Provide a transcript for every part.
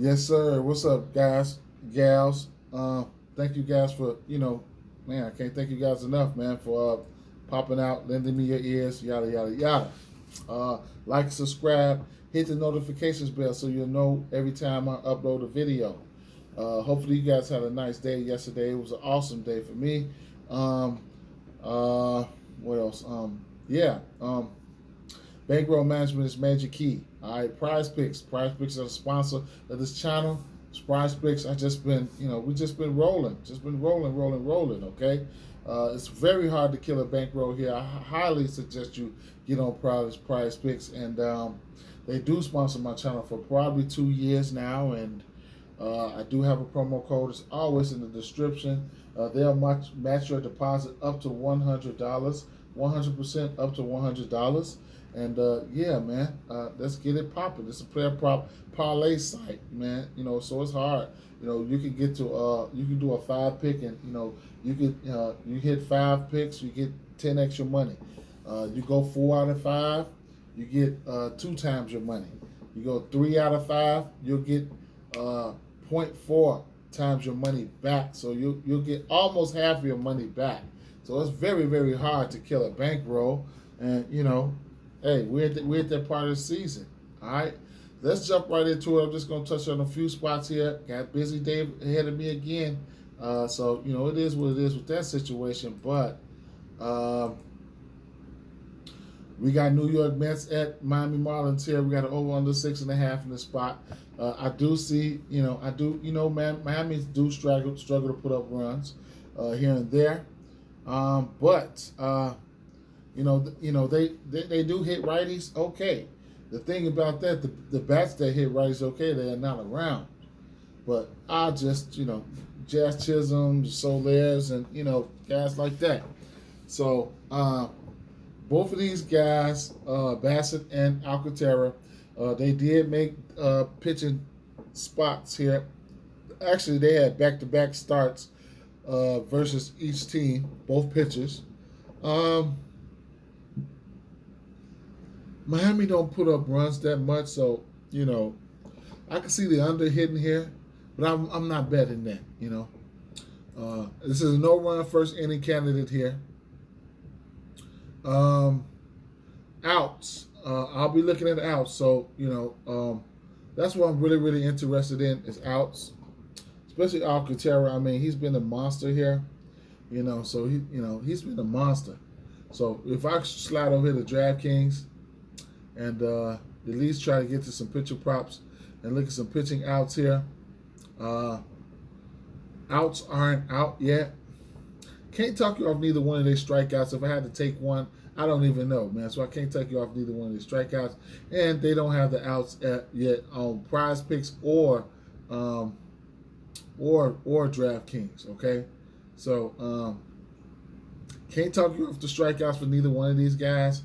Yes, sir. What's up, guys, gals? Thank you guys for, man, I can't thank you guys enough, man, for popping out, lending me your ears, yada, yada, yada. Like, subscribe, hit the notifications bell so you'll know every time I upload a video. Hopefully, you guys had a nice day yesterday. It was an awesome day for me. Um, what else? Yeah. Bankroll management is major key. All right, Prize Picks. Prize Picks are a sponsor of this channel. Prize Picks, I just been, we just been rolling, rolling. Okay, it's very hard to kill a bankroll here. I highly suggest you get on Prize Picks, and they do sponsor my channel for probably 2 years now, and I do have a promo code. It's always in the description. They'll match your deposit up to $100, 100% up to $100. And yeah, man, let's get it popping. It's a player prop parlay site, man. So it's hard. You can get to you can do a 5 pick, and you hit 5 picks, you get 10 extra money. You go 4 out of 5, you get 2 times your money. You go 3 out of 5, you'll get 0.4 times your money back. So you'll get almost half of your money back. So it's very, very hard to kill a bankroll. And hey, we're at that part of the season. All right, let's jump right into it. I'm just gonna touch on a few spots here. Got a busy day ahead of me again. So it is what it is with that situation. But we got New York Mets at Miami Marlins here. We got an over under 6.5 in the spot. I do see, Miami do struggle to put up runs here and there. But they do hit righties okay. The thing about that, the bats that hit righties okay, they are not around. But I just, Jazz Chisholm, Solairs, and guys like that. So both of these guys, Bassett and Alcantara, they did make pitching spots here. Actually, they had back-to-back starts versus each team, both pitchers. Miami don't put up runs that much, so I can see the under hitting here, but I'm not betting that. This is a no-run first inning candidate here. Outs. I'll be looking at outs. So that's what I'm really, really interested in is outs, especially Alcantara. I mean, he's been a monster here. So he's been a monster. So if I slide over here to DraftKings and at least try to get to some pitcher props and look at some pitching outs here. Outs aren't out yet. Can't talk you off neither one of these strikeouts. If I had to take one, I don't even know, man. So I can't take you off neither one of these strikeouts. And they don't have the outs yet on Prize Picks or DraftKings. Okay, so can't talk you off the strikeouts for neither one of these guys.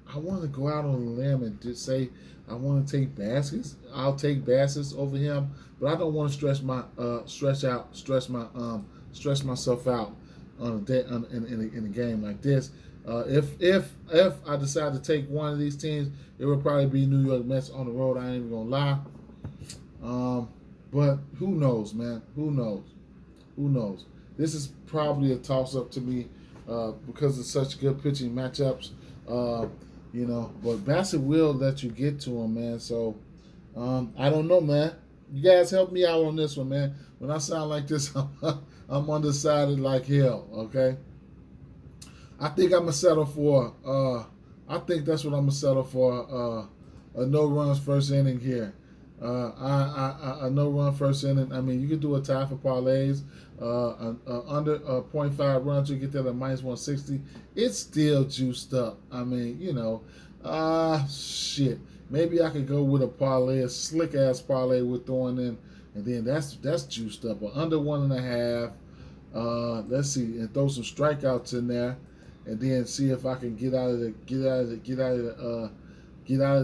I want to go out on a limb and just say I want to take Baskets. I'll take Baskets over him, but I don't want to stress myself out on a day in a game like this. If I decide to take one of these teams, it would probably be New York Mets on the road. I ain't even gonna lie. But who knows, man? Who knows? This is probably a toss-up to me because of such good pitching matchups. But Bassett will let you get to him, man. So I don't know, man. You guys help me out on this one, man. When I sound like this, I'm undecided like hell. Okay. I think I'm gonna settle for. I think that's what I'm gonna settle for. A no runs first inning here. A no run first inning. I mean, you could do a tie for parlays. Under 0.5 runs, you get that at -160. It's still juiced up. I mean, shit. Maybe I could go with a parlay, a slick ass parlay with throwing in, and then that's juiced up. But under 1.5. Let's see, and throw some strikeouts in there, and then see if I can get out of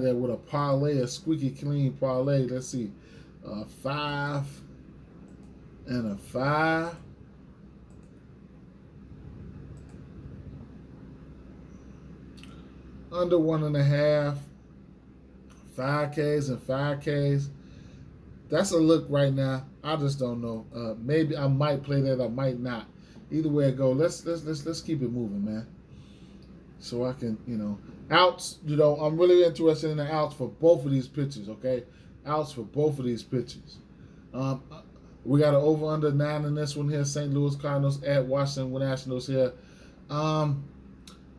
there with a parlay, a squeaky clean parlay. Let's see, 5 and a 5. Under 1.5, 5Ks and 5Ks. that's a look right now. I just don't know. Maybe I might play that. I might not. Either way it go, let's keep it moving, man. So I can, outs. I'm really interested in the outs for both of these pitchers. Okay, outs for both of these pitchers. We got an over under 9 in this one here. St. Louis Cardinals at Washington Nationals here.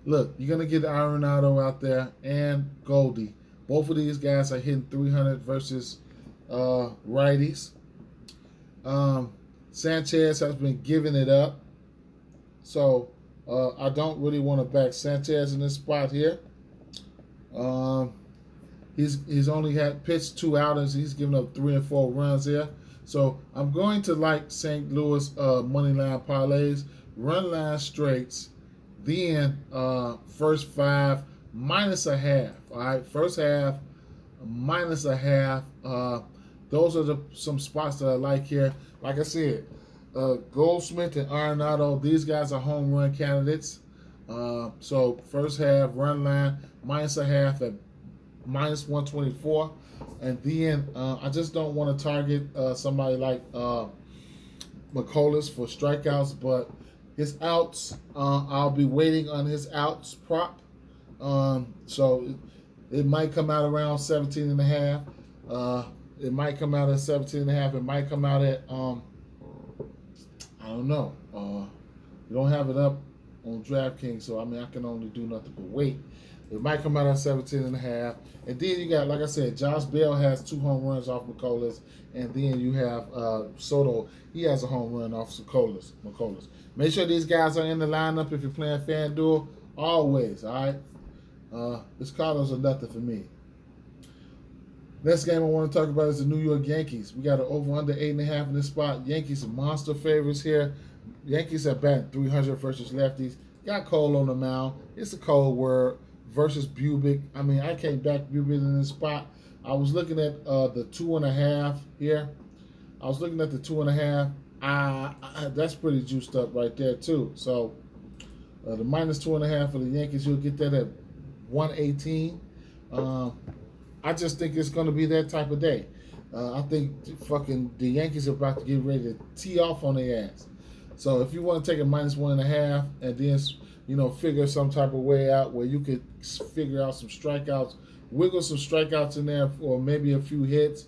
Look, you're gonna get Arenado out there and Goldie. Both of these guys are hitting 300 versus righties. Sanchez has been giving it up, so I don't really want to back Sanchez in this spot here. He's only had pitched 2 outings. He's given up 3 and 4 runs here. So I'm going to like St. Louis money line parlays, run line straights, then first 5 minus a half. All right, first half minus a half. Those are some spots that I like here. Like I said, Goldsmith and Arenado, these guys are home run candidates. So first half run line minus a half at minus 124. And then I just don't want to target somebody like McCullers for strikeouts, but his outs, I'll be waiting on his outs prop. So it might come out around 17 and a half. It might come out at 17 and a half. It might come out at, I don't know. We don't have it up on DraftKings, so I can only do nothing but wait. It might come out at 17 and a half. And then you got, like I said, Josh Bell has 2 home runs off McCullers. And then you have Soto. He has a home run off McCullers. Make sure these guys are in the lineup if you're playing FanDuel. Always, all right? This Cardinals are nothing for me. Next game I want to talk about is the New York Yankees. We got an over-under 8.5 in this spot. Yankees are monster favorites here. Yankees are batting 300 versus lefties. Got Cole on the mound. It's a cold word. Versus Bubic. I can't back Bubic in this spot. I was looking at the 2.5 here. I was looking at the 2.5. That's pretty juiced up right there too. So the minus 2.5 for the Yankees, you'll get that at 118. I just think it's going to be that type of day. I think the Yankees are about to get ready to tee off on their ass. So if you want to take a minus 1.5 and then figure some type of way out where you could figure out some strikeouts, wiggle some strikeouts in there or maybe a few hits,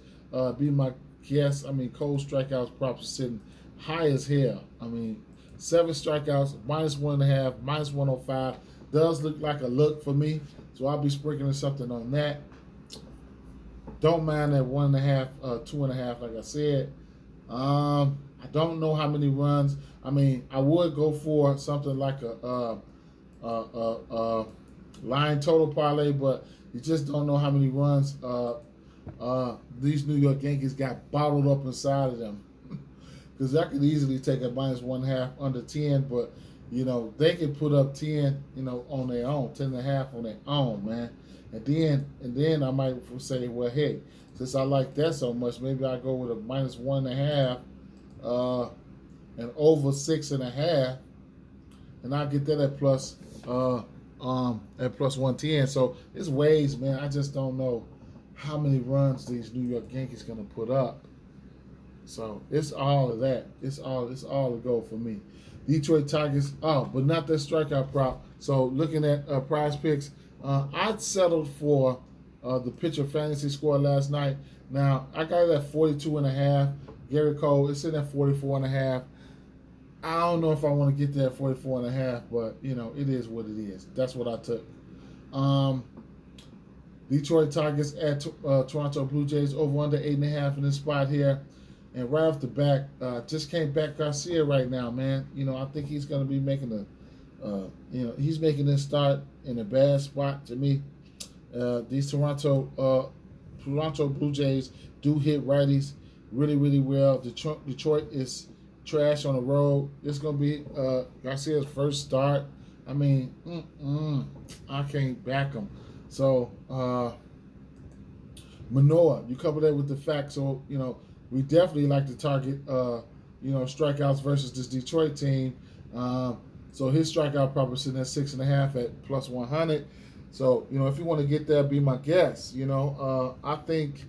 be my guess. Cold strikeouts props are sitting high as hell. 7 strikeouts, minus 1.5, minus 105 does look like a look for me. So I'll be sprinkling something on that. Don't mind that 1.5, 2.5, like I said. I don't know how many runs. I would go for something like a line total parlay, but you just don't know how many runs these New York Yankees got bottled up inside of them. Because I could easily take a minus 1.5 under 10, but they can put up 10, on their own, 10.5 on their own, man. And then I might say, well, hey, since I like that so much, maybe I go with a minus 1.5. And over 6.5, and I'll get that at plus 110. So it's ways, man. I just don't know how many runs these New York Yankees gonna put up. So it's all of that. It's all to go for me. Detroit Tigers. But not that strikeout prop. So looking at Prize Picks, I'd settled for the pitcher fantasy score last night. Now I got it at 42.5. Gary Cole, it's sitting at 44.5. I don't know if I want to get there at 44.5, but it is what it is. That's what I took. Detroit Tigers at Toronto Blue Jays over under 8.5 in this spot here. And right off the back, just can't back Garcia right now, man. I think he's going to be making he's making this start in a bad spot to me. These Toronto Blue Jays do hit righties really, really well. Detroit is trash on the road. It's going to be Garcia's first start. I can't back him. So, Manoah, you cover that with the fact. So, we definitely like to target, strikeouts versus this Detroit team. So his strikeout probably sitting at 6.5 at plus 100. So, if you want to get there, be my guest. I think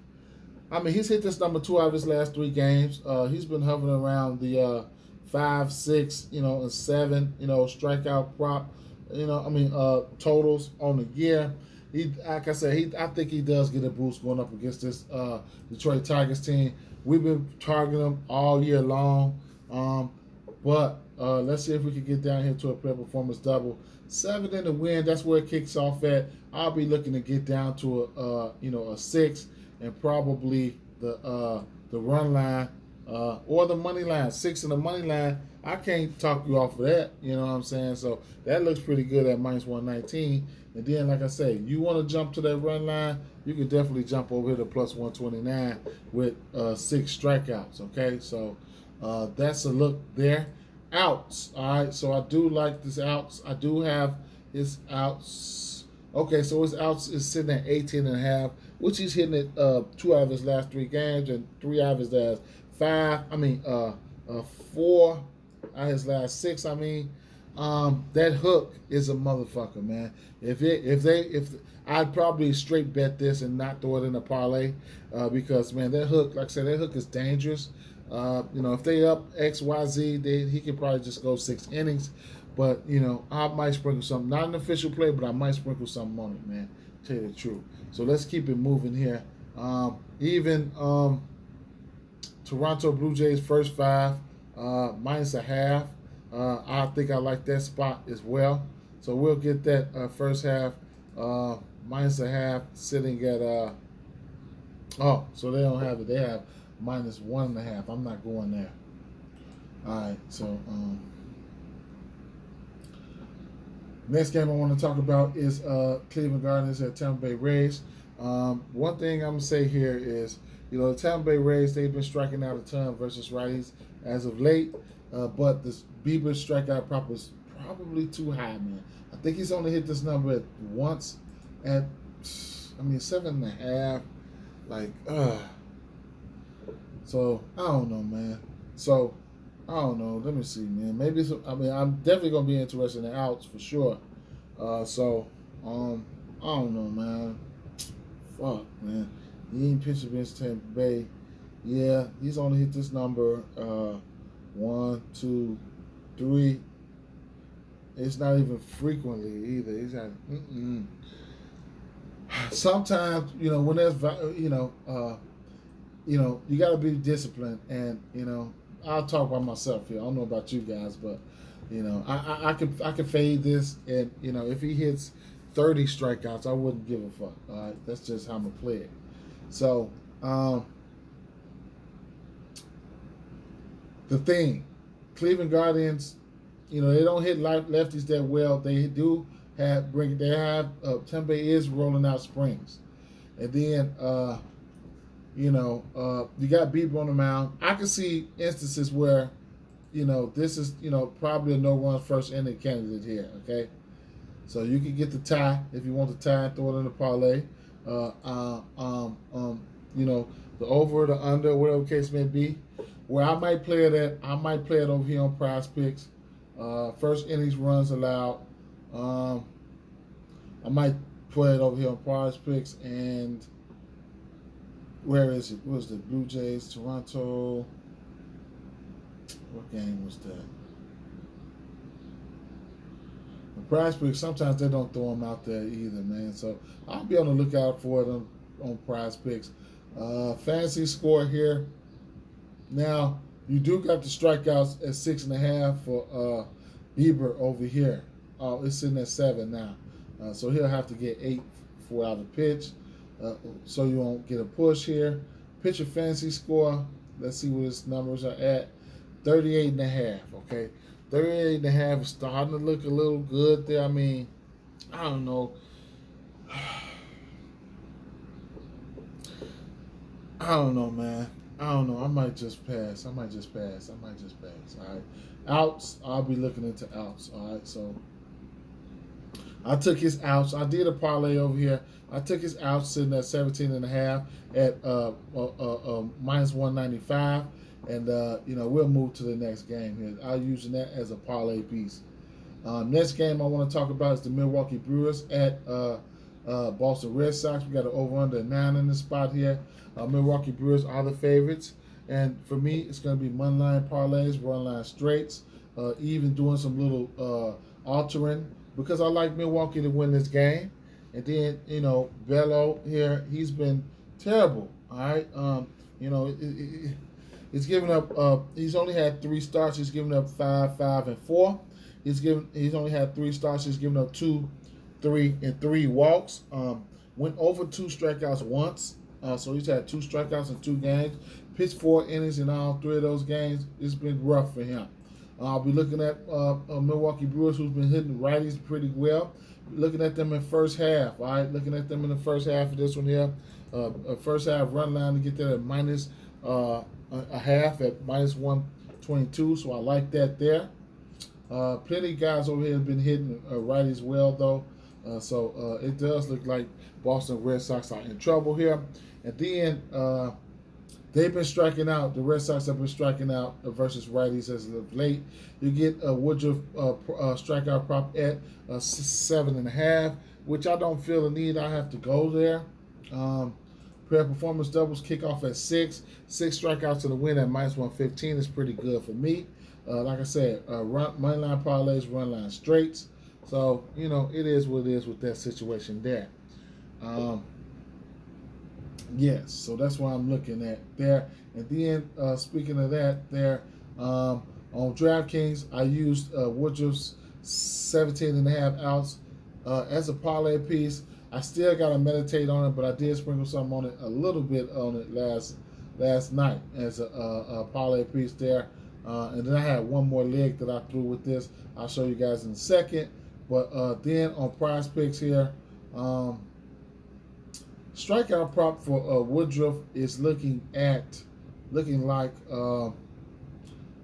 I mean, he's hit this number 2 out of his last 3 games. He's been hovering around the 5, 6, and 7, strikeout prop. Totals on the year. Like I said, I think he does get a boost going up against this Detroit Tigers team. We've been targeting him all year long, but let's see if we can get down here to a player performance double. 7 in the win. That's where it kicks off at. I'll be looking to get down to a 6 and probably the run line or the money line. 6 in the money line. I can't talk you off of that. You know what I'm saying? So that looks pretty good at -119. And then, like I say, you want to jump to that run line, you can definitely jump over here to +129 with 6 strikeouts. Okay, so that's a look there. Outs. All right, so I do like this outs. I do have his outs. Okay, so his outs is sitting at 18.5, which he's hitting it 2 out of his last 3 games and 3 out of his last 5. 4 out of his last 6. That hook is a motherfucker, man. If I'd probably straight bet this and not throw it in a parlay, because man, that hook, like I said, that hook is dangerous. If they up XYZ, he could probably just go 6 innings. But I might sprinkle something, not an official play, but I might sprinkle something on it, man. Tell you the truth. So let's keep it moving here. Even Toronto Blue Jays first 5 -0.5. I think I like that spot as well. So we'll get that first half -0.5 sitting at so they don't have it. They have -1.5. I'm not going there. All right, so next game I want to talk about is Cleveland Guardians at Tampa Bay Rays. One thing I'm gonna say here is, the Tampa Bay Rays, they've been striking out a ton versus righties as of late, but this Bieber strikeout prop is probably too high, man. I think he's only hit this number at once at 7.5. So I don't know, man. So I don't know. Let me see, man. Maybe I'm definitely gonna be interested in the outs for sure. I don't know, man. Fuck, man. He ain't pitched against Tampa Bay. Yeah, he's only hit this number 1, 2, 3. It's not even frequently either. He's not. Sometimes, when there's, you got to be disciplined, and I'll talk about myself here. I don't know about you guys, but I can fade this, and if he hits 30 strikeouts, I wouldn't give a fuck. All right, that's just how I'm gonna play it. So the thing, Cleveland Guardians, they don't hit lefties that well. They do have Tampa Bay is rolling out springs, and then you got Bieber on the mound. I can see instances where this is probably a no-run first inning candidate here. Okay, so you can get the tie if you want the tie, throw it in the parlay. The over, the under, whatever case may be. Where I might play it at, I might play it over here on Prize Picks. First innings runs allowed. I might play it over here on Prize Picks. And where is it? What was the Blue Jays, Toronto? What game was that? The Prize Picks, sometimes they don't throw them out there either, man. So I'll be on the lookout for it on Prize Picks. Fantasy score here. Now, you do got the strikeouts at 6.5 for Bieber over here. Oh, it's sitting at 7 now. So he'll have to get 8 for out of pitch. So you won't get a push here. Pitcher fantasy score. Let's see what his numbers are at. 38.5. Okay. 38.5 is starting to look a little good there. I don't know. I don't know, man. I don't know. I might just pass. All right. Outs. I'll be looking into outs. All right. So I took his outs. I did a parlay over here. I took his outs sitting at 17.5 at -195. And, we'll move to the next game here. I'm using that as a parlay piece. Next game I want to talk about is the Milwaukee Brewers at Boston Red Sox. We got an over-under 9 in the spot here. Milwaukee Brewers are the favorites. And for me, it's going to be money line parlays, run line straights, even doing some little altering because I like Milwaukee to win this game. And then, Bello here, he's been terrible. All right. He's given up. He's only had 3 starts. He's given up 5, 5, and 4. He's only had 3 starts. He's given up 2, 3, and 3 walks. Went over 2 strikeouts once. So he's had 2 strikeouts in 2 games. Pitched 4 innings in all 3 of those games. It's been rough for him. I'll be looking at Milwaukee Brewers, who's been hitting righties pretty well. Looking at them in first half. All right, looking at them in the first half of this one here. First half run line to get that at minus a half at minus 122. So I like that there. Plenty of guys over here have been hitting righties well though. So it does look like Boston Red Sox are in trouble here. And then they've been striking out. The Red Sox have been striking out versus righties as of late. You get a Woodruff strikeout prop at 7.5, which I don't feel the need. I have to go there. Pair performance doubles kick off at 6. 6 strikeouts to the win at minus 115 is pretty good for me. Like I said, money line parlays, run line straights. So, it is what it is with that situation there. Yes, so that's what I'm looking at there. And then, speaking of that, there on DraftKings, I used Woodruff's 17.5 ounce as a parlay piece. I still got to meditate on it, but I did sprinkle something on it, a little bit on it last night as a parlay piece there. And then I had one more leg that I threw with this. I'll show you guys in a second. But then on Prize Picks here, strikeout prop for Woodruff is looking like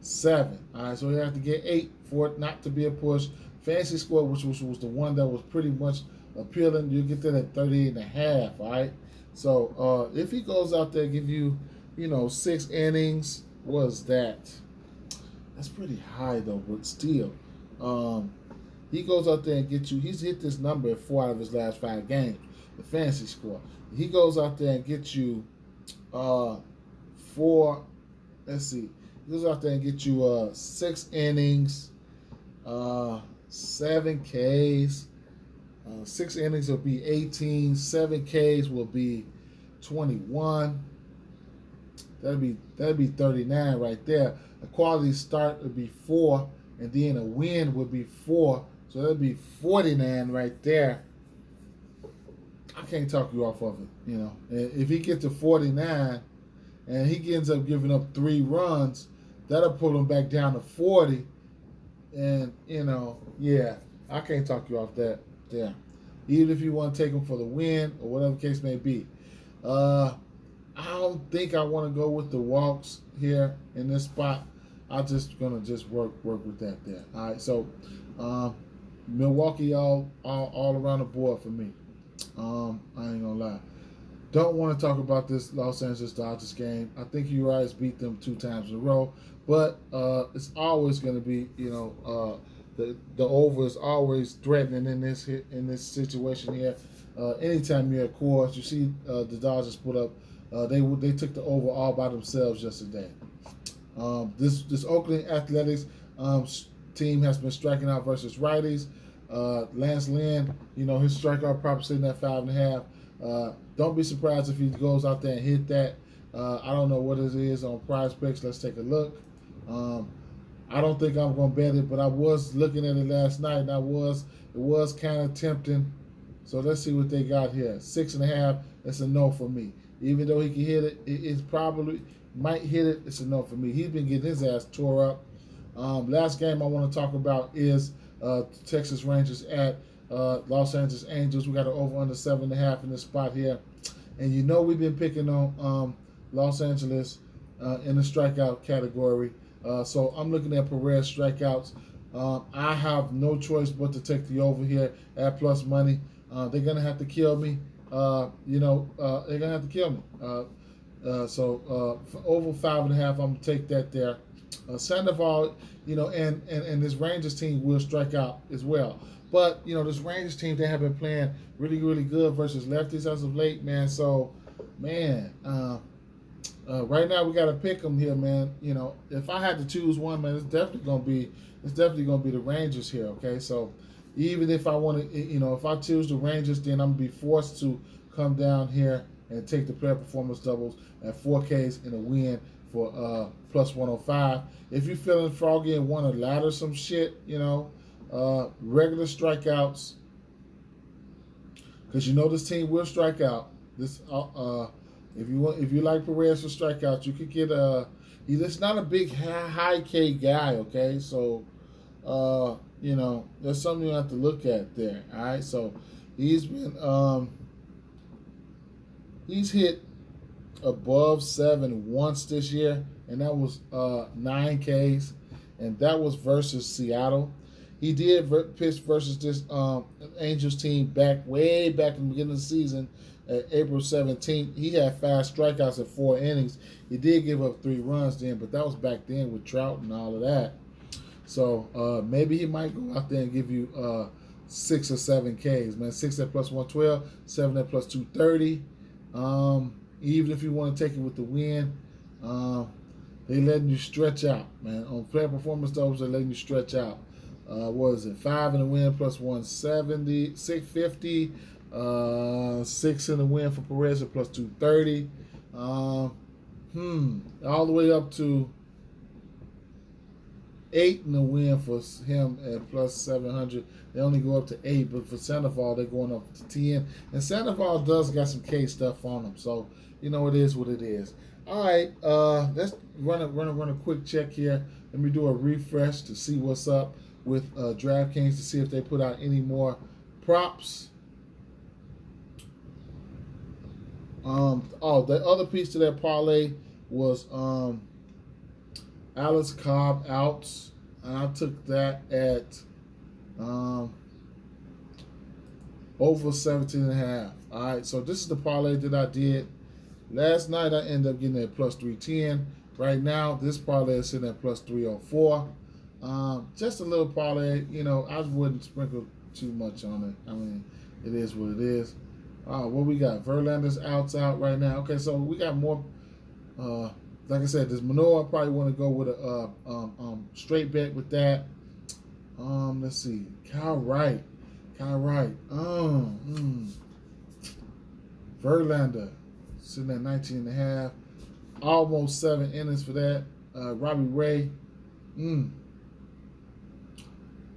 7. All right, so you have to get 8 for it not to be a push. Fantasy score, which was the one that was pretty much appealing, you get that at 38.5. All right, so if he goes out there and give you, 6 innings, what's that? That's pretty high though, but still, he goes out there and gets you. He's hit this number at 4 out of his last 5 games. The fantasy score. He goes out there and gets you 4. Let's see. He goes out there and gets you 6 innings, 7 Ks. 6 innings will be 18. 7 Ks will be 21. That'd be 39 right there. A quality start would be 4, and then a win would be 4. So that'd be 49 right there. I can't talk you off of it, If he gets to 49 and he ends up giving up 3 runs, that'll pull him back down to 40. And, yeah, I can't talk you off that there. Even if you want to take him for the win or whatever the case may be. I don't think I want to go with the walks here in this spot. I'm just going to work with that there. All right, so Milwaukee all around the board for me. I ain't gonna lie. Don't want to talk about this Los Angeles Dodgers game. I think you guys beat them 2 times in a row, but it's always going to be, the over is always threatening in this situation here. Anytime you're at course, you see the Dodgers put up. They took the over all by themselves yesterday. This Oakland Athletics team has been striking out versus righties. Lance Lynn, his strikeout prop sitting at 5.5. Don't be surprised if he goes out there and hit that. I don't know what it is on Prize Picks. Let's take a look. I don't think I'm going to bet it, but I was looking at it last night, and it was kind of tempting. So let's see what they got here. 6.5. It's a no for me. Even though he can hit it, it's probably might hit it. It's a no for me. He's been getting his ass tore up. Last game I want to talk about is Texas Rangers at Los Angeles Angels. We got an over under 7.5 in this spot here, and we've been picking on Los Angeles in the strikeout category. So I'm looking at Perez strikeouts. I have no choice but to take the over here at plus money. They're gonna have to kill me. They're gonna have to kill me. So for over 5.5, I'm gonna take that there. Sandoval, and this Rangers team will strike out as well. But this Rangers team, they have been playing really, really good versus lefties as of late, man. So, man, right now we got to pick them here, man. If I had to choose one, man, it's definitely gonna be the Rangers here. Okay, so even if I want to, if I choose the Rangers, then I'm gonna be forced to come down here and take the player performance doubles at 4Ks in a win for plus 105. If you're feeling froggy and want to ladder some shit, regular strikeouts, because this team will strike out. This if you like Perez for strikeouts, you could get he's not a big high K guy, okay? So there's something you have to look at there. All right, so he's been he's hit above 7 once this year, and that was 9 Ks, and that was versus Seattle. He did pitch versus this Angels team way back in the beginning of the season at April 17th. He had 5 strikeouts in 4 innings. He did give up 3 runs then, but that was back then with Trout and all of that. So maybe he might go out there and give you 6 or 7 Ks, man. 6 at plus 112, 7 at plus 230. Even if you want to take it with the win, they letting you stretch out, man. On player performance doubles, they're letting you stretch out. What is it? 5 in the win plus 170, 650. 6 in the win for Perez at plus 230. All the way up to 8 in the win for him at plus 700. They only go up to 8, but for Sandoval, they're going up to 10. And Sandoval does got some K stuff on him, so it is what it is. All right, let's run a quick check here. Let me do a refresh to see what's up with DraftKings to see if they put out any more props. The other piece to that parlay was Alex Cobb outs, and I took that at over 17.5. All right, so this is the parlay that I did last night. I ended up getting at plus 310. Right now, this parlay is sitting at plus 304. Just a little parlay, I wouldn't sprinkle too much on it. I mean, it is what it is. What we got? Verlander's out right now. Okay, so we got more. Like I said, this Manoa, I probably want to go with a straight bet with that. Let's see. Kyle Wright. Verlander sitting at 19.5. Almost 7 innings for that. Robbie Ray.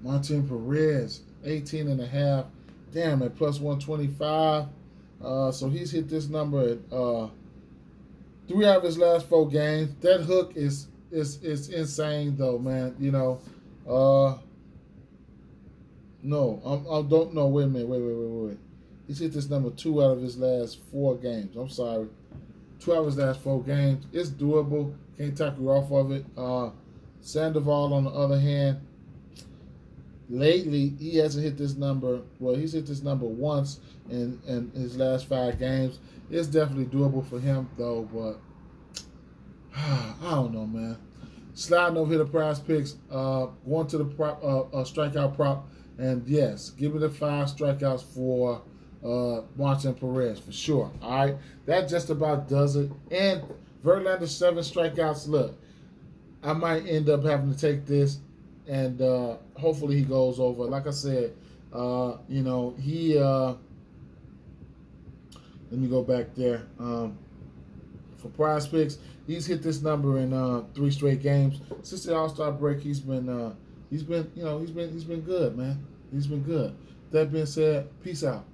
Martin Perez, 18.5. Damn, at plus 125. So he's hit this number at 3 out of his last 4 games. That hook is insane though, man. No, I don't know. Wait a minute. Wait. He's hit this number 2 out of his last 4 games. I'm sorry. 2 out of his last 4 games. It's doable. Can't talk you off of it. Sandoval, on the other hand, lately he hasn't hit this number. Well, he's hit this number once in his last 5 games. It's definitely doable for him though, but I don't know, man. Sliding over here to Prize Picks, going to the prop, strikeout prop, and yes, give me the 5 strikeouts for Martin Perez for sure. All right, that just about does it. And Verlander 7 strikeouts. Look, I might end up having to take this, and hopefully he goes over. Like I said, he. Let me go back there. For Prize Picks, he's hit this number in 3 straight games since the All-Star break. He's been good, man. He's been good. That being said, peace out.